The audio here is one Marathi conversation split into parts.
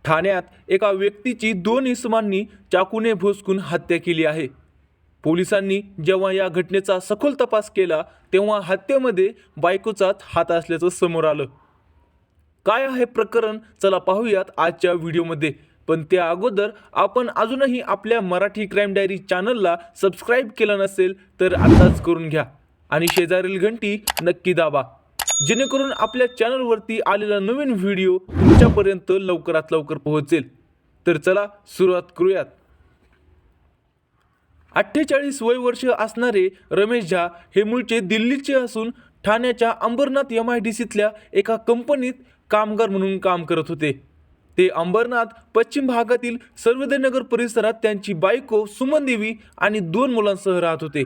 ठाण्यात एका व्यक्तीची 2 इसमांनी चाकूने भोसकून हत्या केली आहे। पोलिसांनी जेव्हा या घटनेचा सखोल तपास केला तेव्हा हत्येमध्ये बायकोचाच हात असल्याचं समोर आलं। काय आहे प्रकरण, चला पाहूयात आजच्या व्हिडिओमध्ये। पण त्या अगोदर आपण अजूनही आपल्या मराठी क्राईम डायरी चॅनलला सबस्क्राईब केलं नसेल तर आताच करून घ्या आणि शेजारील घंटी नक्की दाबा, जेणेकरून आपल्या चॅनलवरती आलेला नवीन व्हिडिओ तुमच्यापर्यंत लवकरात लवकर पोहोचेल। तर चला सुरुवात करूयात। 48 वय वर्ष असणारे रमेश झा हे मूळचे दिल्लीचे असून ठाण्याच्या अंबरनाथ MIDCतल्या एका कंपनीत कामगार म्हणून काम करत होते। ते अंबरनाथ पश्चिम भागातील सर्वोदयनगर परिसरात त्यांची बायको सुमन देवी आणि 2 मुलांसह राहत होते।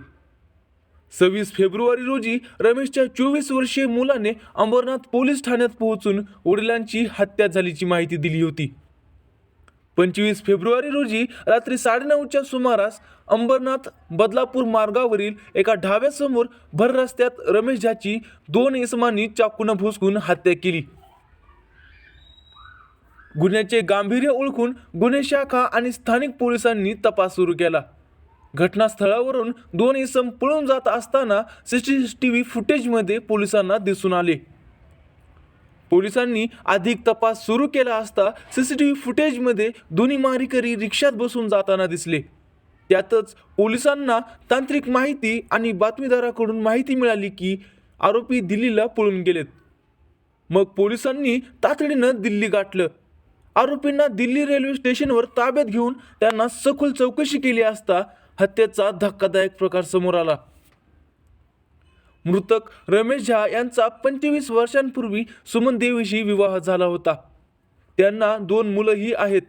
26 फेब्रुवारी रोजी रमेशच्या 24 वर्षीय मुलाने अंबरनाथ पोलीस ठाण्यात पोहोचून वडिलांची हत्या झाल्याची माहिती दिली होती। 25 फेब्रुवारी रोजी रात्री 9:30च्या सुमारास अंबरनाथ बदलापूर मार्गावरील एका ढाब्यासमोर भर रस्त्यात रमेश झाची 2 इसमांनी चाकूने भोसकून हत्या केली। गुन्ह्याचे गांभीर्य ओळखून गुन्हे शाखा आणि स्थानिक पोलिसांनी तपास सुरू केला। घटनास्थळावरून 2 इसम पळून जात असताना CCTV फुटेजमध्ये पोलिसांना दिसून आले। पोलिसांनी अधिक तपास सुरू केला असता CCTV फुटेजमध्ये दोन्ही मारेकरी रिक्षात बसून जाताना दिसले। त्यातच पोलिसांना तांत्रिक माहिती आणि बातमीदाराकडून माहिती मिळाली की आरोपी दिल्लीला पळून गेलेत। मग पोलिसांनी तातडीनं दिल्ली गाठलं। आरोपींना दिल्ली रेल्वे स्टेशनवर ताब्यात घेऊन त्यांना सखोल चौकशी केली असता हत्येचा धक्कादायक प्रकार समोर आला। मृतक रमेश झा यांचा 25 वर्षांपूर्वी सुमन देवीशी विवाह झाला होता। त्यांना 2 मुलंही आहेत।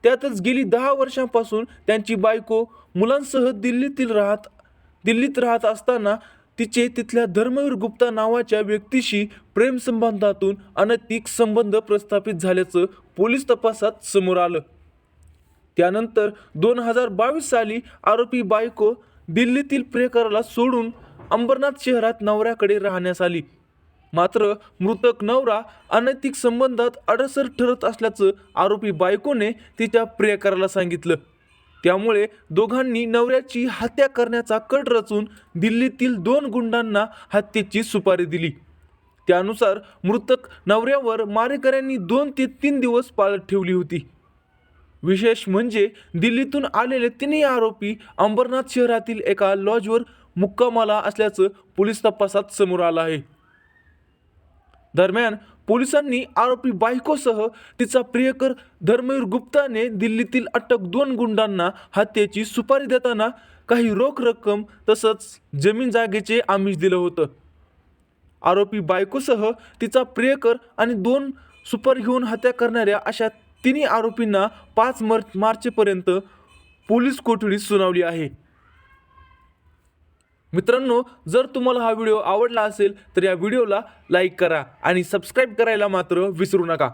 त्यातच गेली 10 वर्षांपासून त्यांची बायको मुलांसह दिल्लीत राहत असताना तिचे तिथल्या धर्मवीर गुप्ता नावाच्या व्यक्तीशी प्रेम संबंधातून अनैतिक संबंध प्रस्थापित झाल्याचं पोलीस तपासात समोर आलं। त्यानंतर 2022 साली आरोपी बायको दिल्लीतील प्रियकराला सोडून अंबरनाथ शहरात नवऱ्याकडे राहण्यास आली। मात्र मृतक नवरा अनैतिक संबंधात अडसर ठरत असल्याचं आरोपी बायकोने तिच्या प्रियकराला सांगितलं। त्यामुळे दोघांनी नवऱ्याची हत्या करण्याचा कट रचून दिल्लीतील 2 गुंडांना हत्येची सुपारी दिली। त्यानुसार मृतक नवऱ्यावर मारेकऱ्यांनी 2 ते 3 दिवस पाळत ठेवली होती। विशेष म्हणजे दिल्लीतून आलेले 3 आरोपी अंबरनाथ शहरातील एका लॉजवर मुक्कामाला असल्याचं पोलीस तपासात समोर आलं आहे। दरम्यान पोलिसांनी आरोपी बायकोसह तिचा प्रियकर धर्मवीर गुप्ताने दिल्लीतील अटक 2 गुंडांना हत्येची सुपारी देताना काही रोख रक्कम तसंच जमीन जागेचे आमिष दिलं होतं। आरोपी बायकोसह तिचा प्रियकर आणि 2 सुपारी घेऊन हत्या करणाऱ्या अशा 3 आरोपींना 5 मार्चपर्यंत पोलीस कोठडी सुनावली आहे। मित्रांनो, जर तुम्हाला हा व्हिडिओ आवडला असेल तर या व्हिडिओला लाईक करा आणि सबस्क्राईब करायला मात्र विसरू नका।